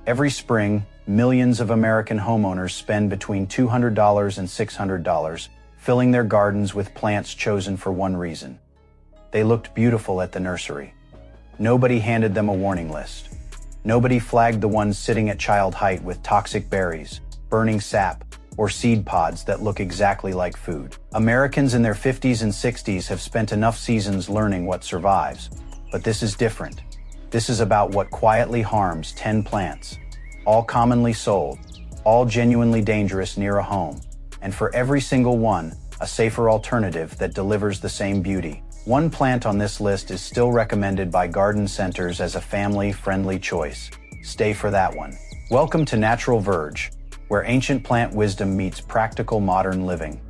Every spring, millions of American homeowners spend between $200 and $600 filling their gardens with plants chosen for one reason. They looked beautiful at the nursery. Nobody handed them a warning list. Nobody flagged the ones sitting at child height with toxic berries, burning sap, or seed pods that look exactly like food. Americans in their 50s and 60s have spent enough seasons learning what survives. But this is different. This is about what quietly harms 10 plants, all commonly sold, all genuinely dangerous near a home, and for every single one, a safer alternative that delivers the same beauty. One plant on this list is still recommended by garden centers as a family-friendly choice. Stay for that one. Welcome to Natural Verge, where ancient plant wisdom meets practical modern living.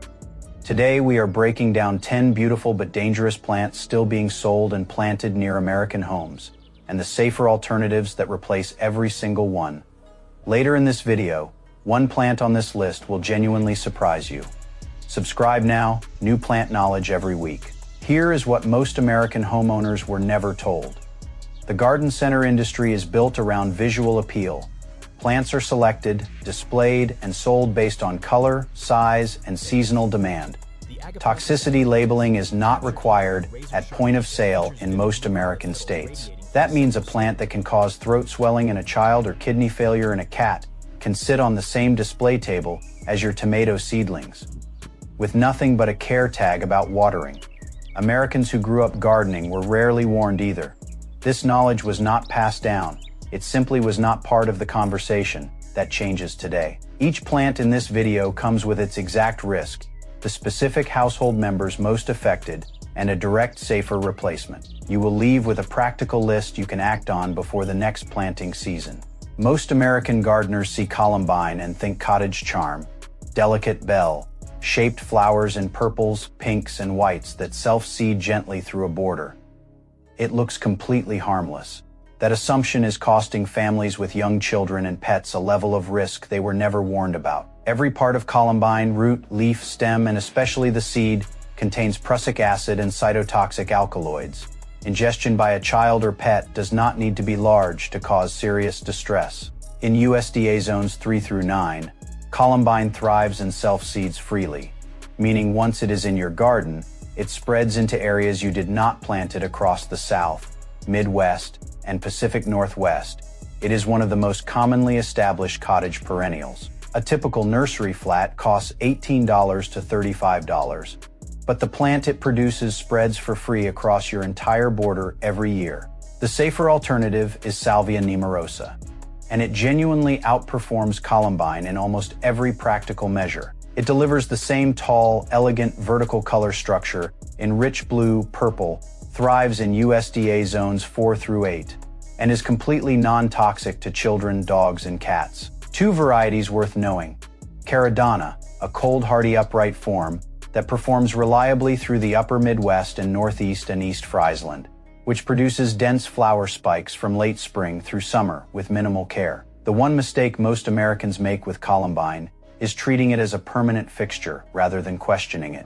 Today we are breaking down 10 beautiful but dangerous plants still being sold and planted near American homes, and the safer alternatives that replace every single one. Later in this video, one plant on this list will genuinely surprise you. Subscribe now, new plant knowledge every week. Here is what most American homeowners were never told. The garden center industry is built around visual appeal. Plants are selected, displayed, and sold based on color, size, and seasonal demand. Toxicity labeling is not required at point of sale in most American states. That means a plant that can cause throat swelling in a child or kidney failure in a cat can sit on the same display table as your tomato seedlings, with nothing but a care tag about watering. Americans who grew up gardening were rarely warned either. This knowledge was not passed down. It simply was not part of the conversation. That changes today. Each plant in this video comes with its exact risk, the specific household members most affected, and a direct, safer replacement. You will leave with a practical list you can act on before the next planting season. Most American gardeners see Columbine and think cottage charm, delicate bell, shaped flowers in purples, pinks, and whites that self-seed gently through a border. It looks completely harmless. That assumption is costing families with young children and pets a level of risk they were never warned about. Every part of Columbine, root, leaf, stem, and especially the seed, contains prussic acid and cytotoxic alkaloids. Ingestion by a child or pet does not need to be large to cause serious distress. In USDA zones 3 through 9, Columbine thrives and self-seeds freely, meaning once it is in your garden, it spreads into areas you did not plant it across the South, Midwest, and Pacific Northwest. It is one of the most commonly established cottage perennials. A typical nursery flat costs $18 to $35, but the plant it produces spreads for free across your entire border every year. The safer alternative is Salvia nemorosa, and it genuinely outperforms Columbine in almost every practical measure. It delivers the same tall, elegant vertical color structure in rich blue, purple, thrives in USDA zones 4 through 8, and is completely non-toxic to children, dogs, and cats. Two varieties worth knowing. Caradonna, a cold hardy upright form that performs reliably through the upper Midwest and Northeast and East Friesland, which produces dense flower spikes from late spring through summer with minimal care. The one mistake most Americans make with Columbine is treating it as a permanent fixture rather than questioning it.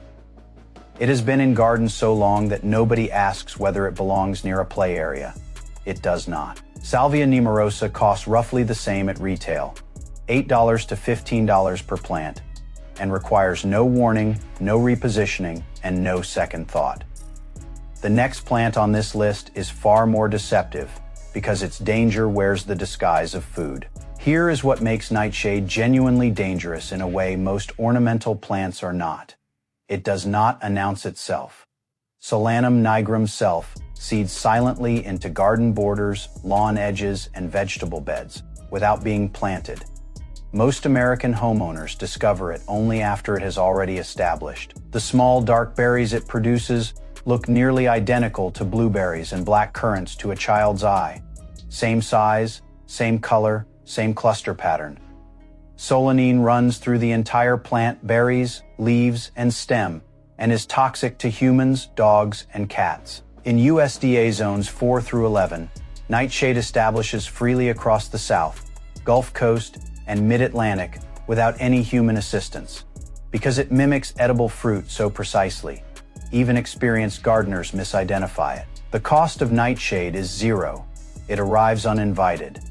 It has been in gardens so long that nobody asks whether it belongs near a play area. It does not. Salvia nemorosa costs roughly the same at retail, $8 to $15 per plant, and requires no warning, no repositioning, and no second thought. The next plant on this list is far more deceptive because its danger wears the disguise of food. Here is what makes Nightshade genuinely dangerous in a way most ornamental plants are not. It does not announce itself. Solanum nigrum self seeds silently into garden borders, lawn edges, and vegetable beds without being planted. Most American homeowners discover it only after it has already established. The small dark berries it produces look nearly identical to blueberries and black currants to a child's eye. Same size, same color, same cluster pattern. Solanine runs through the entire plant, berries, leaves, and stem, and is toxic to humans, dogs, and cats. In USDA zones 4 through 11, Nightshade establishes freely across the South, Gulf Coast, and Mid-Atlantic without any human assistance. Because it mimics edible fruit so precisely, even experienced gardeners misidentify it. The cost of Nightshade is zero. It arrives uninvited.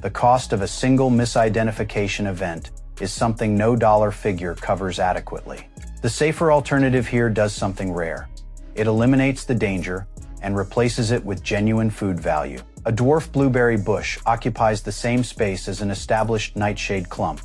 The cost of a single misidentification event is something no dollar figure covers adequately. The safer alternative here does something rare. It eliminates the danger and replaces it with genuine food value. A dwarf blueberry bush occupies the same space as an established nightshade clump,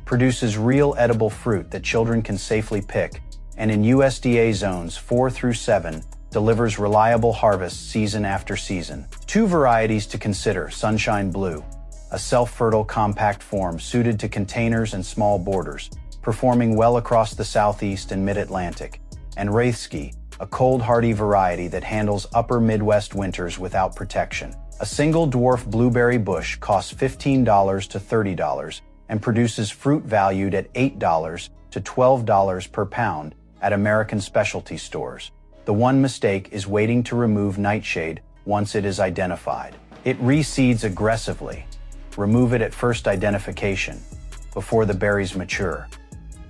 produces real edible fruit that children can safely pick, and in USDA zones 4 through 7, delivers reliable harvests season after season. Two varieties to consider: Sunshine Blue, a self-fertile compact form suited to containers and small borders, performing well across the Southeast and Mid-Atlantic, and Wraithski, a cold hardy variety that handles upper Midwest winters without protection. A single dwarf blueberry bush costs $15 to $30 and produces fruit valued at $8 to $12 per pound at American specialty stores. The one mistake is waiting to remove nightshade once it is identified. It reseeds aggressively. Remove it at first identification, before the berries mature.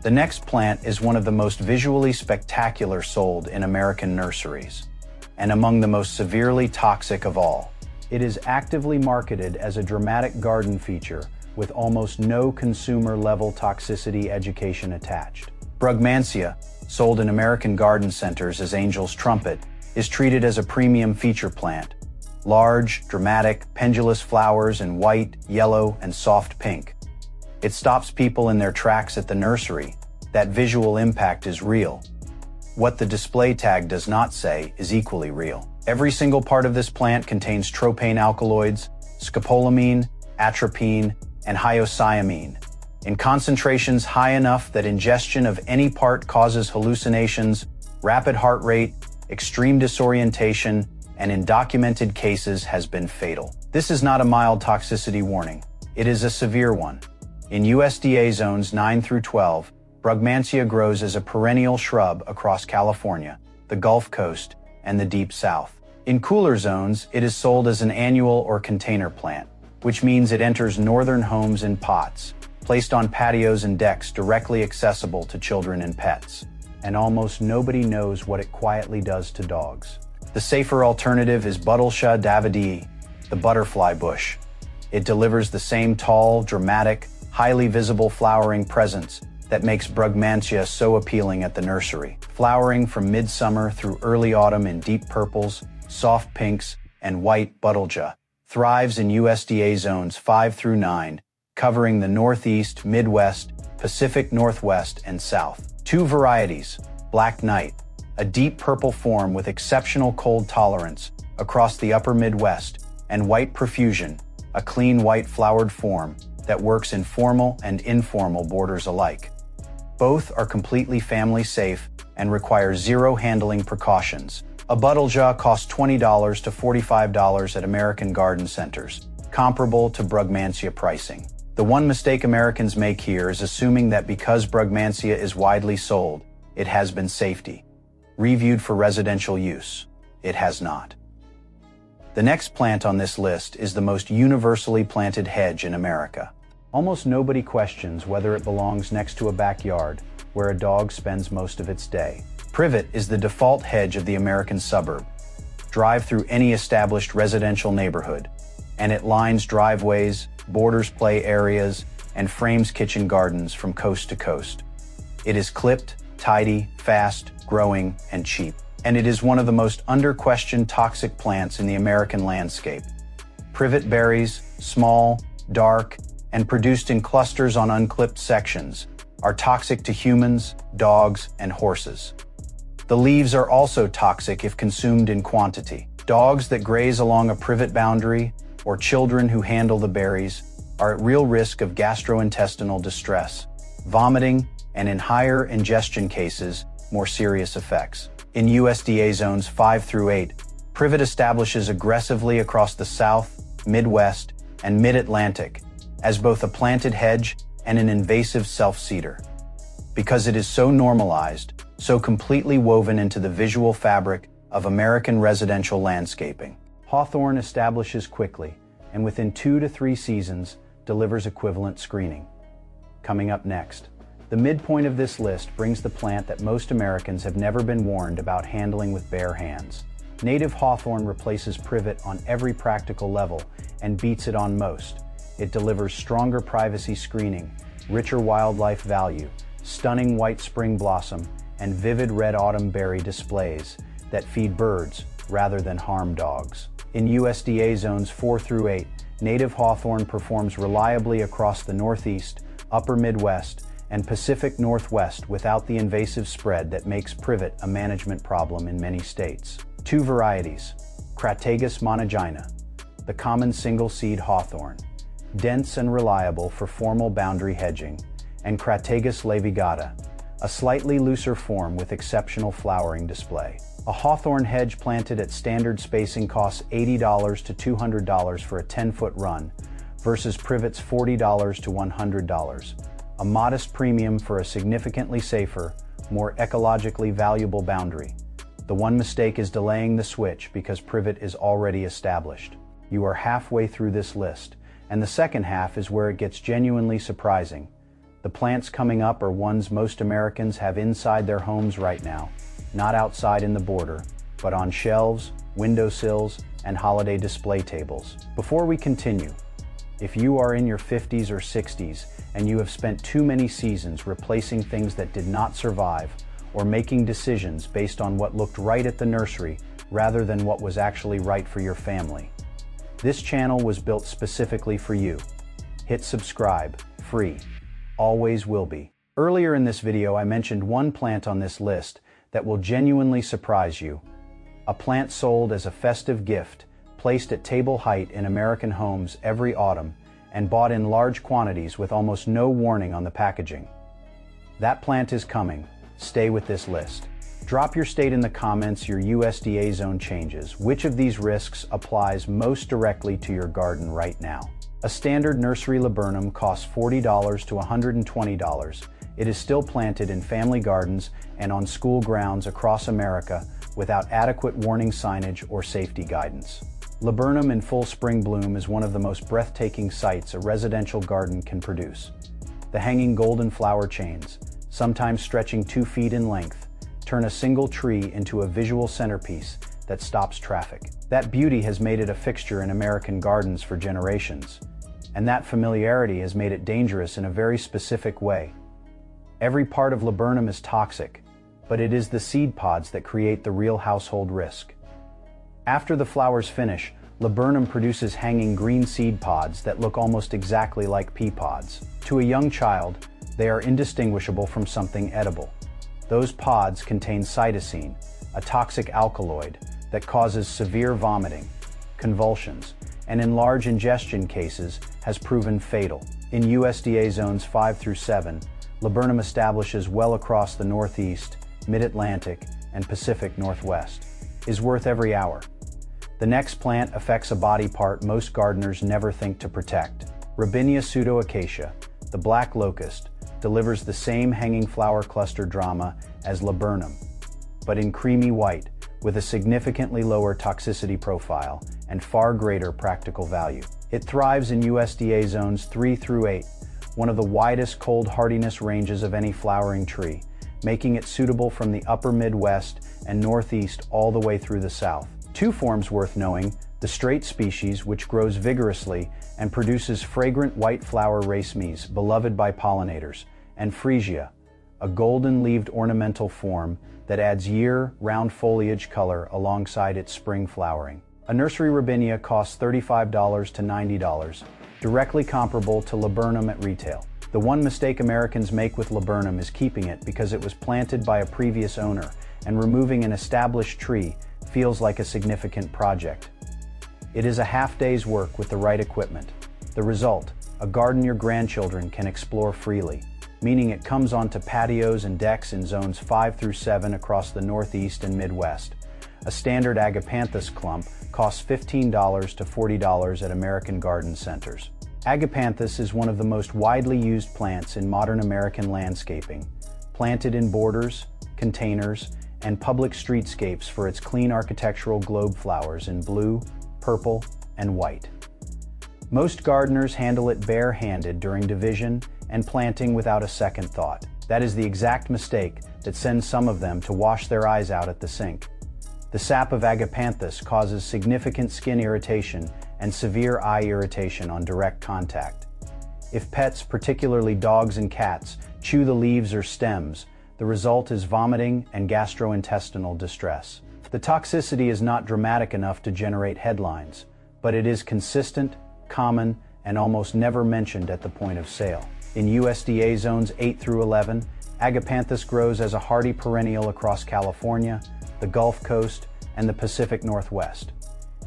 The next plant is one of the most visually spectacular sold in American nurseries, and among the most severely toxic of all. It is actively marketed as a dramatic garden feature with almost no consumer-level toxicity education attached. Brugmansia, sold in American garden centers as Angel's Trumpet, is treated as a premium feature plant. Large, dramatic, pendulous flowers in white, yellow, and soft pink. It stops people in their tracks at the nursery. That visual impact is real. What the display tag does not say is equally real. Every single part of this plant contains tropane alkaloids, scopolamine, atropine, and hyoscyamine, in concentrations high enough that ingestion of any part causes hallucinations, rapid heart rate, extreme disorientation, and in documented cases has been fatal. This is not a mild toxicity warning. It is a severe one. In USDA zones 9 through 12, Brugmansia grows as a perennial shrub across California, the Gulf Coast, and the Deep South. In cooler zones, it is sold as an annual or container plant, which means it enters northern homes in pots, placed on patios and decks directly accessible to children and pets. And almost nobody knows what it quietly does to dogs. The safer alternative is Buttlesha davidii, the butterfly bush. It delivers the same tall, dramatic, highly visible flowering presence that makes Brugmansia so appealing at the nursery. Flowering from midsummer through early autumn in deep purples, soft pinks, and white Buttlesha, thrives in USDA zones 5 through 9, covering the Northeast, Midwest, Pacific Northwest, and South. Two varieties: Black Knight, a deep purple form with exceptional cold tolerance across the upper Midwest, and White Profusion, a clean white flowered form that works in formal and informal borders alike. Both are completely family safe and require zero handling precautions. A Buttlesha costs $20 to $45 at American garden centers, comparable to Brugmansia pricing. The one mistake Americans make here is assuming that because Brugmansia is widely sold, it has been safety reviewed for residential use. It has not. The next plant on this list is the most universally planted hedge in America. Almost nobody questions whether it belongs next to a backyard where a dog spends most of its day. Privet is the default hedge of the American suburb. Drive through any established residential neighborhood, and it lines driveways, borders play areas, and frames kitchen gardens from coast to coast. It is clipped, tidy, fast, growing, and cheap. And it is one of the most under-questioned toxic plants in the American landscape. Privet berries, small, dark, and produced in clusters on unclipped sections, are toxic to humans, dogs, and horses. The leaves are also toxic if consumed in quantity. Dogs that graze along a privet boundary, or children who handle the berries, are at real risk of gastrointestinal distress, vomiting, and in higher ingestion cases, more serious effects. In USDA zones 5 through 8, privet establishes aggressively across the South, Midwest, and Mid-Atlantic as both a planted hedge and an invasive self-seeder. Because it is so normalized, so completely woven into the visual fabric of American residential landscaping. Hawthorn establishes quickly, and within 2 to 3 seasons, delivers equivalent screening. Coming up next, the midpoint of this list brings the plant that most Americans have never been warned about handling with bare hands. Native hawthorn replaces privet on every practical level and beats it on most, It delivers stronger privacy screening, richer wildlife value, stunning white spring blossom, and vivid red autumn berry displays that feed birds rather than harm dogs. In USDA zones 4 through 8, native hawthorn performs reliably across the Northeast, Upper Midwest, and Pacific Northwest without the invasive spread that makes privet a management problem in many states. Two varieties: Crataegus monogyna, the common single-seed hawthorn, dense and reliable for formal boundary hedging, and Crataegus laevigata, a slightly looser form with exceptional flowering display. A hawthorn hedge planted at standard spacing costs $80 to $200 for a 10-foot run, versus privet's $40 to $100, a modest premium for a significantly safer, more ecologically valuable boundary. The one mistake is delaying the switch because privet is already established. You are halfway through this list, and the second half is where it gets genuinely surprising. The plants coming up are ones most Americans have inside their homes right now, not outside in the border, but on shelves, windowsills, and holiday display tables. Before we continue, if you are in your 50s or 60s and you have spent too many seasons replacing things that did not survive or making decisions based on what looked right at the nursery rather than what was actually right for your family, this channel was built specifically for you. Hit subscribe, free. Always will be. Earlier in this video, I mentioned one plant on this list that will genuinely surprise you. A plant sold as a festive gift, placed at table height in American homes every autumn, and bought in large quantities with almost no warning on the packaging. That plant is coming. Stay with this list. Drop your state in the comments, your USDA zone changes. Which of these risks applies most directly to your garden right now? A standard nursery laburnum costs $40 to $120. It is still planted in family gardens and on school grounds across America without adequate warning signage or safety guidance. Laburnum in full spring bloom is one of the most breathtaking sights a residential garden can produce. The hanging golden flower chains, sometimes stretching 2 feet in length, turn a single tree into a visual centerpiece that stops traffic. That beauty has made it a fixture in American gardens for generations, and that familiarity has made it dangerous in a very specific way. Every part of laburnum is toxic, but it is the seed pods that create the real household risk. After the flowers finish, laburnum produces hanging green seed pods that look almost exactly like pea pods. To a young child, they are indistinguishable from something edible. Those pods contain cytosine, a toxic alkaloid that causes severe vomiting, convulsions, and in large ingestion cases has proven fatal. In USDA zones 5 through 7, laburnum establishes well across the Northeast, Mid-Atlantic, and Pacific Northwest, is worth every hour. The next plant affects a body part most gardeners never think to protect. Robinia pseudoacacia, the black locust, delivers the same hanging flower cluster drama as laburnum, but in creamy white, with a significantly lower toxicity profile and far greater practical value. It thrives in USDA zones 3 through 8, one of the widest cold hardiness ranges of any flowering tree, making it suitable from the upper Midwest and Northeast all the way through the South. Two forms worth knowing: the straight species, which grows vigorously and produces fragrant white flower racemes beloved by pollinators, and Freesia, a golden-leaved ornamental form that adds year-round foliage color alongside its spring flowering. A nursery robinia costs $35 to $90, directly comparable to laburnum at retail. The one mistake Americans make with laburnum is keeping it because it was planted by a previous owner, and removing an established tree feels like a significant project. It is a half-day's work with the right equipment. The result, a garden your grandchildren can explore freely, meaning it comes onto patios and decks in zones 5 through 7 across the Northeast and Midwest. A standard Agapanthus clump costs $15 to $40 at American garden centers. Agapanthus is one of the most widely used plants in modern American landscaping, planted in borders, containers, and public streetscapes for its clean architectural globe flowers in blue, purple, and white. Most gardeners handle it bare-handed during division and planting without a second thought. That is the exact mistake that sends some of them to wash their eyes out at the sink. The sap of Agapanthus causes significant skin irritation and severe eye irritation on direct contact. If pets, particularly dogs and cats, chew the leaves or stems, the result is vomiting and gastrointestinal distress. The toxicity is not dramatic enough to generate headlines, but it is consistent, common, and almost never mentioned at the point of sale. In USDA zones 8 through 11, Agapanthus grows as a hardy perennial across California, the Gulf Coast, and the Pacific Northwest.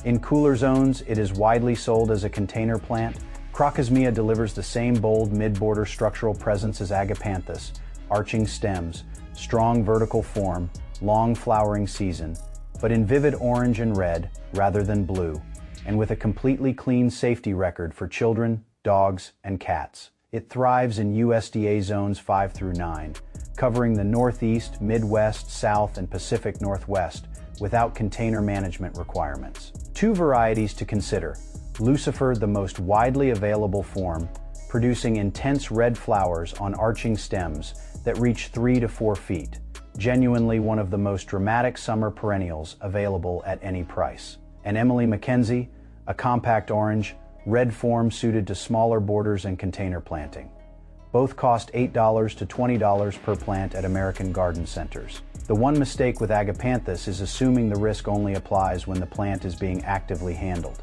In cooler zones, it is widely sold as a container plant. Colocasia delivers the same bold mid-border structural presence as Agapanthus, arching stems, strong vertical form, long flowering season, but in vivid orange and red rather than blue, and with a completely clean safety record for children, dogs, and cats. It thrives in USDA zones 5 through 9, covering the Northeast, Midwest, South, and Pacific Northwest without container management requirements. Two varieties to consider. Lucifer, the most widely available form, producing intense red flowers on arching stems that reach 3 to 4 feet. Genuinely one of the most dramatic summer perennials available at any price. And Emily Mackenzie, a compact orange, red form suited to smaller borders and container planting. Both cost $8 to $20 per plant at American garden centers. The one mistake with Agapanthus is assuming the risk only applies when the plant is being actively handled.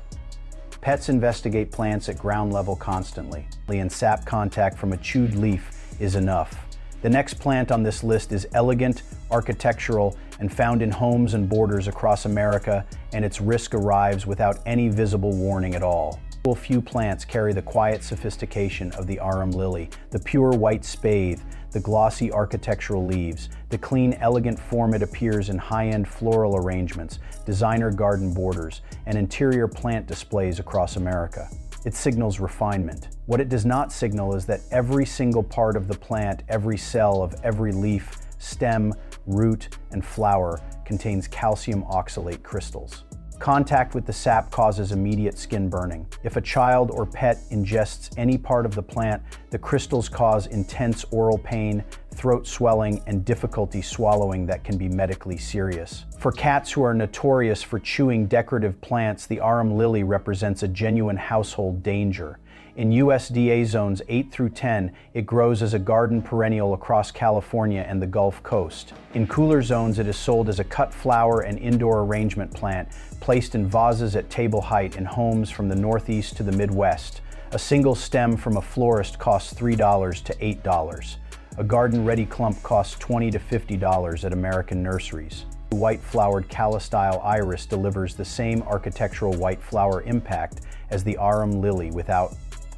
Pets investigate plants at ground level constantly, and sap contact from a chewed leaf is enough. The next plant on this list is elegant, architectural, and found in homes and borders across America, and its risk arrives without any visible warning at all. Few plants carry the quiet sophistication of the Arum lily, the pure white spathe, the glossy architectural leaves, the clean, elegant form it appears in high-end floral arrangements, designer garden borders, and interior plant displays across America. It signals refinement. What it does not signal is that every single part of the plant, every cell of every leaf, stem, root, and flower contains calcium oxalate crystals. Contact with the sap causes immediate skin burning. If a child or pet ingests any part of the plant, the crystals cause intense oral pain, throat swelling, and difficulty swallowing that can be medically serious. For cats who are notorious for chewing decorative plants, the Arum lily represents a genuine household danger. In USDA zones 8 through 10, it grows as a garden perennial across California and the Gulf Coast. In cooler zones, it is sold as a cut flower and indoor arrangement plant, placed in vases at table height in homes from the Northeast to the Midwest. A single stem from a florist costs $3 to $8. A garden-ready clump costs $20 to $50 at American nurseries. The white-flowered Cala-style iris delivers the same architectural white flower impact as the Arum lily without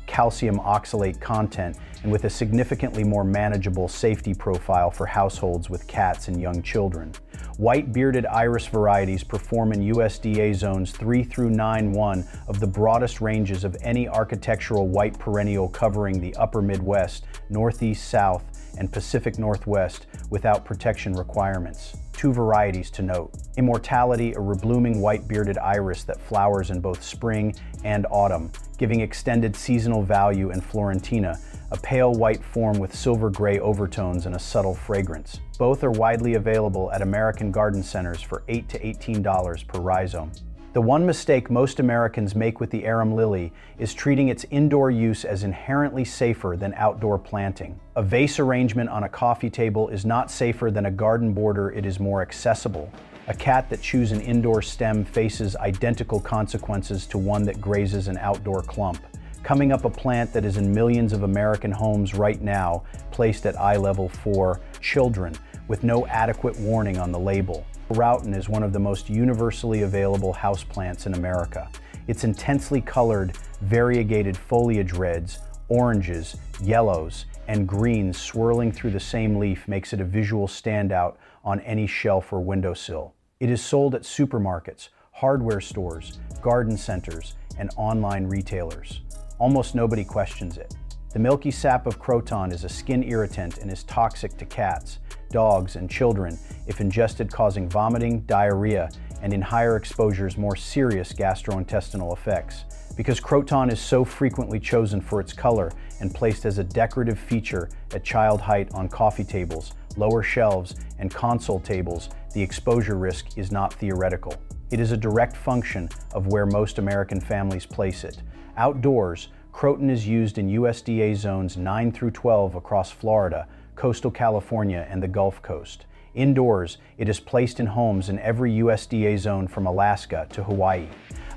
calcium oxalate content and with a significantly more manageable safety profile for households with cats and young children. White bearded iris varieties perform in USDA zones 3 through 9, one of the broadest ranges of any architectural white perennial, covering the upper Midwest, Northeast, South, and Pacific Northwest without protection requirements. Two varieties to note. Immortality, a reblooming white bearded iris that flowers in both spring and autumn, giving extended seasonal value, and Florentina, a pale white form with silver-gray overtones and a subtle fragrance. Both are widely available at American garden centers for $8 to $18 per rhizome. The one mistake most Americans make with the Arum lily is treating its indoor use as inherently safer than outdoor planting. A vase arrangement on a coffee table is not safer than a garden border, it is more accessible. A cat that chews an indoor stem faces identical consequences to one that grazes an outdoor clump. Coming up, a plant that is in millions of American homes right now, placed at eye level for children, with no adequate warning on the label. Croton is one of the most universally available houseplants in America. Its intensely colored, variegated foliage reds, oranges, yellows, and greens swirling through the same leaf makes it a visual standout on any shelf or windowsill. It is sold at supermarkets, hardware stores, garden centers, and online retailers. Almost nobody questions it. The milky sap of Croton is a skin irritant and is toxic to cats, dogs, and children if ingested, causing vomiting, diarrhea, and in higher exposures, more serious gastrointestinal effects. Because Croton is so frequently chosen for its color and placed as a decorative feature at child height on coffee tables, lower shelves, and console tables, the exposure risk is not theoretical. It is a direct function of where most American families place it. Outdoors, Croton is used in USDA zones 9 through 12 across Florida, coastal California, and the Gulf Coast. Indoors, it is placed in homes in every USDA zone from Alaska to Hawaii.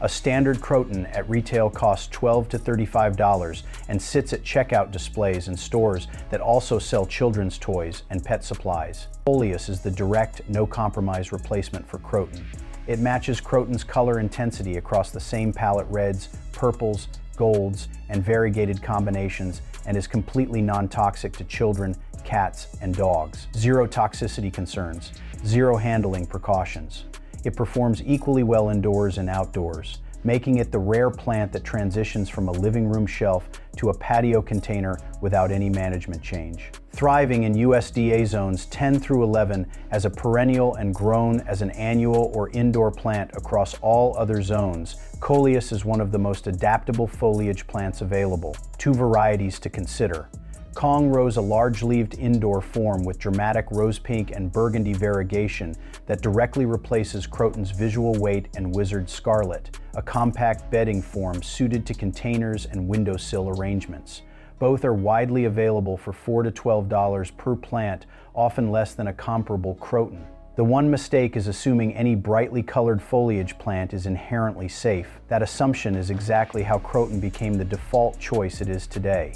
A standard Croton at retail costs $12 to $35 and sits at checkout displays in stores that also sell children's toys and pet supplies. Folius is the direct, no-compromise replacement for Croton. It matches Croton's color intensity across the same palette reds, purples, golds, and variegated combinations, and is completely non-toxic to children, cats, and dogs. Zero toxicity concerns, zero handling precautions. It performs equally well indoors and outdoors, making it the rare plant that transitions from a living room shelf to a patio container without any management change. Thriving in USDA zones 10 through 11 as a perennial and grown as an annual or indoor plant across all other zones, Coleus is one of the most adaptable foliage plants available. Two varieties to consider. Kong rose, a large-leaved indoor form with dramatic rose pink and burgundy variegation that directly replaces Croton's visual weight, and Wizard Scarlet, a compact bedding form suited to containers and windowsill arrangements. Both are widely available for $4 to $12 per plant, often less than a comparable Croton. The one mistake is assuming any brightly colored foliage plant is inherently safe. That assumption is exactly how Croton became the default choice it is today.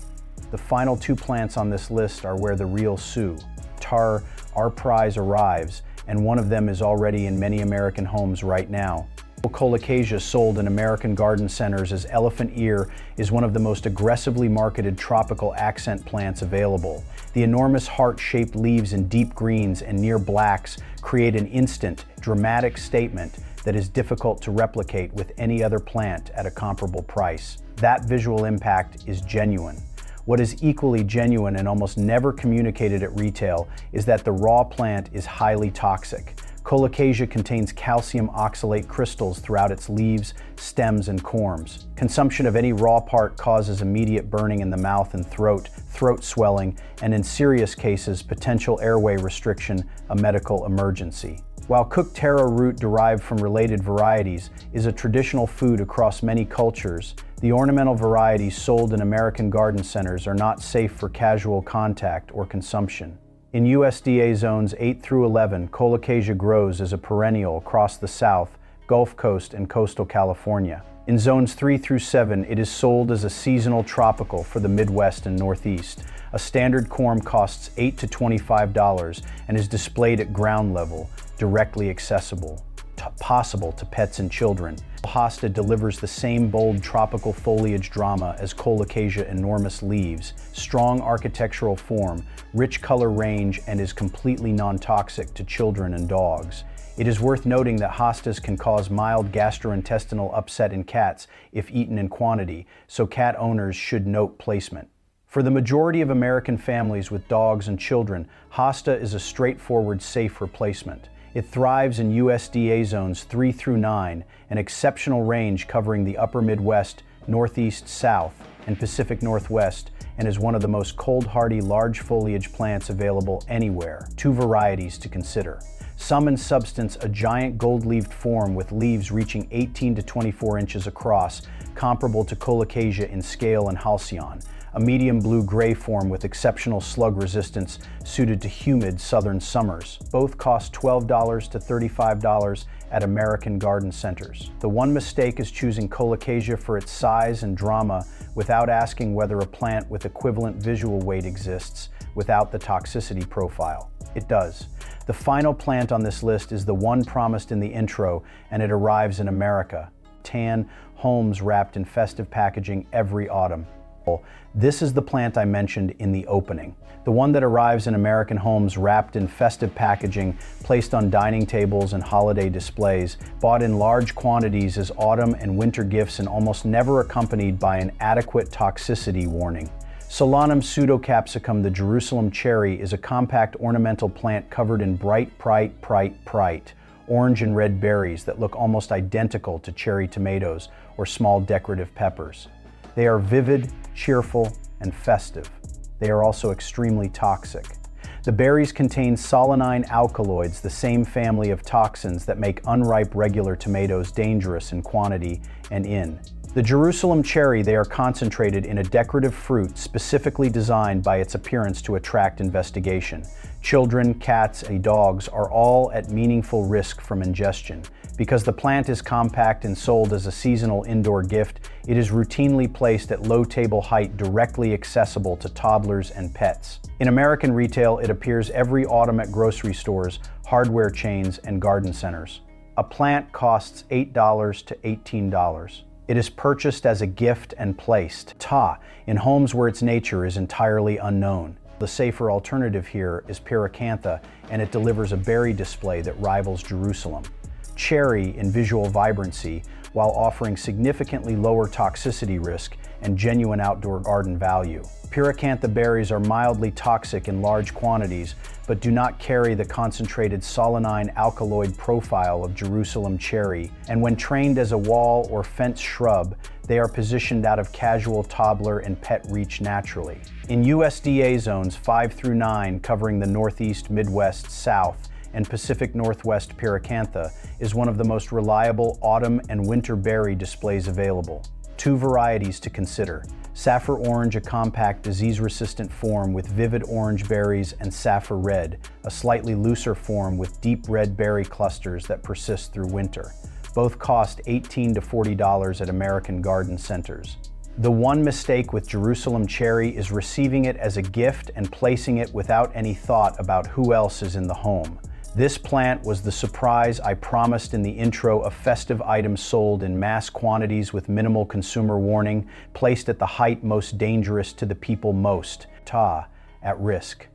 The final two plants on this list are where the real sue. Our prize arrives, and one of them is already in many American homes right now. Colocasia, sold in American garden centers as elephant ear, is one of the most aggressively marketed tropical accent plants available. The enormous heart-shaped leaves in deep greens and near blacks create an instant, dramatic statement that is difficult to replicate with any other plant at a comparable price. That visual impact is genuine. What is equally genuine and almost never communicated at retail is that the raw plant is highly toxic. Colocasia contains calcium oxalate crystals throughout its leaves, stems, and corms. Consumption of any raw part causes immediate burning in the mouth and throat, throat swelling, and in serious cases, potential airway restriction, a medical emergency. While cooked taro root derived from related varieties is a traditional food across many cultures, the ornamental varieties sold in American garden centers are not safe for casual contact or consumption. In USDA zones 8 through 11, Colocasia grows as a perennial across the South, Gulf Coast, and coastal California. In zones 3 through 7, it is sold as a seasonal tropical for the Midwest and Northeast. A standard corm costs $8 to $25 and is displayed at ground level, directly accessible, possible to pets and children. Hosta delivers the same bold tropical foliage drama as Colocasia, enormous leaves, strong architectural form, rich color range, and is completely non-toxic to children and dogs. It is worth noting that hostas can cause mild gastrointestinal upset in cats if eaten in quantity, so cat owners should note placement. For the majority of American families with dogs and children, hosta is a straightforward, safe replacement. It thrives in USDA zones 3 through 9, an exceptional range covering the upper Midwest, Northeast, South, and Pacific Northwest, and is one of the most cold-hardy large foliage plants available anywhere. Two varieties to consider. Some in substance a giant gold-leaved form with leaves reaching 18 to 24 inches across, comparable to Colocasia in scale and halcyon. A medium blue-gray form with exceptional slug resistance suited to humid southern summers. Both cost $12 to $35 at American garden centers. The one mistake is choosing Colocasia for its size and drama without asking whether a plant with equivalent visual weight exists without the toxicity profile. It does. The final plant on this list is the one promised in the intro, and it arrives in America. Tan homes wrapped in festive packaging every autumn. This is the plant I mentioned in the opening. The one that arrives in American homes wrapped in festive packaging, placed on dining tables and holiday displays, bought in large quantities as autumn and winter gifts, and almost never accompanied by an adequate toxicity warning. Solanum pseudocapsicum, the Jerusalem cherry, is a compact ornamental plant covered in bright orange and red berries that look almost identical to cherry tomatoes or small decorative peppers. They are vivid, cheerful, and festive. They are also extremely toxic. The berries contain solanine alkaloids, the same family of toxins that make unripe regular tomatoes dangerous in quantity and in. The Jerusalem cherry, they are concentrated in a decorative fruit specifically designed by its appearance to attract investigation. Children, cats, and dogs are all at meaningful risk from ingestion. Because the plant is compact and sold as a seasonal indoor gift, it is routinely placed at low table height, directly accessible to toddlers and pets. In American retail, it appears every autumn at grocery stores, hardware chains, and garden centers. A plant costs $8 to $18. It is purchased as a gift and placed, in homes where its nature is entirely unknown. The safer alternative here is Pyracantha, and it delivers a berry display that rivals Jerusalem. Cherry in visual vibrancy, while offering significantly lower toxicity risk and genuine outdoor garden value. Pyracantha berries are mildly toxic in large quantities, but do not carry the concentrated solanine alkaloid profile of Jerusalem cherry, and when trained as a wall or fence shrub, they are positioned out of casual toddler and pet reach naturally. In USDA zones 5 through 9, covering the Northeast, Midwest, South, and Pacific Northwest, Pyracantha is one of the most reliable autumn and winter berry displays available. 2 varieties to consider: Saffir Orange, a compact disease-resistant form with vivid orange berries, and Saffir Red, a slightly looser form with deep red berry clusters that persist through winter. Both cost $18 to $40 at American garden centers. The one mistake with Jerusalem cherry is receiving it as a gift and placing it without any thought about who else is in the home. This plant was the surprise I promised in the intro of festive items sold in mass quantities with minimal consumer warning, placed at the height most dangerous to the people most, at risk.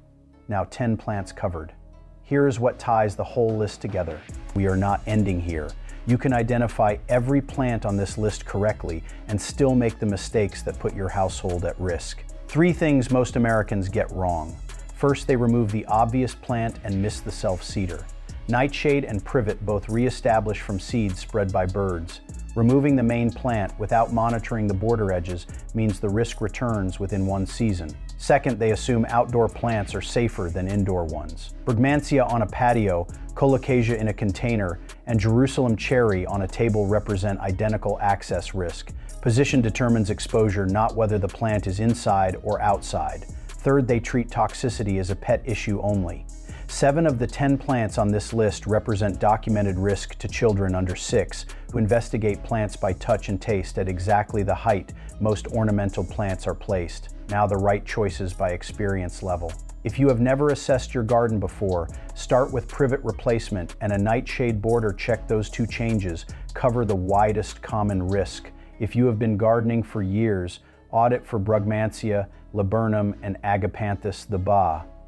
Now 10 plants covered. Here is what ties the whole list together. We are not ending here. You can identify every plant on this list correctly and still make the mistakes that put your household at risk. 3 things most Americans get wrong. First, they remove the obvious plant and miss the self-seeder. Nightshade and Privet both re-establish from seeds spread by birds. Removing the main plant without monitoring the border edges means the risk returns within 1 season. Second, they assume outdoor plants are safer than indoor ones. Brugmansia on a patio, Colocasia in a container, and Jerusalem cherry on a table represent identical access risk. Position determines exposure, not whether the plant is inside or outside. Third, they treat toxicity as a pet issue only. 7 of the 10 plants on this list represent documented risk to children under 6 who investigate plants by touch and taste at exactly the height most ornamental plants are placed. Now the right choices by experience level. If you have never assessed your garden before, start with Privet replacement and a nightshade border. Check those 2 changes, cover the widest common risk. If you have been gardening for years, audit for Brugmansia, Laburnum, and Agapanthus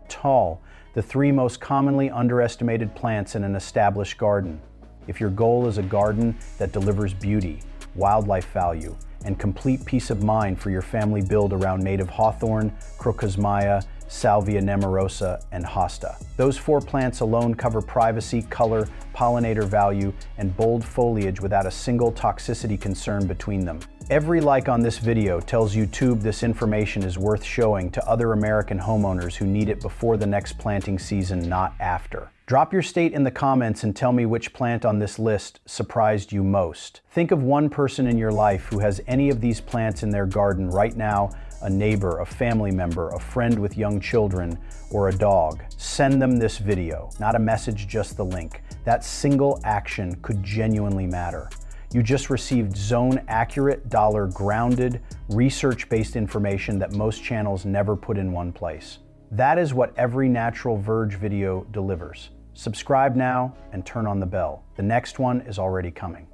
tall, the 3 most commonly underestimated plants in an established garden. If your goal is a garden that delivers beauty, wildlife value, and complete peace of mind for your family, build around native hawthorn, Crocosmia, Salvia nemorosa, and hosta. Those 4 plants alone cover privacy, color, pollinator value, and bold foliage without a single toxicity concern between them. Every like on this video tells YouTube this information is worth showing to other American homeowners who need it before the next planting season, not after. Drop your state in the comments and tell me which plant on this list surprised you most. Think of one person in your life who has any of these plants in their garden right now: a neighbor, a family member, a friend with young children, or a dog. Send them this video, not a message, just the link. That single action could genuinely matter. You just received zone-accurate, dollar-grounded, research-based information that most channels never put in one place. That is what every natural Verge video delivers. Subscribe now and turn on the bell. The next one is already coming.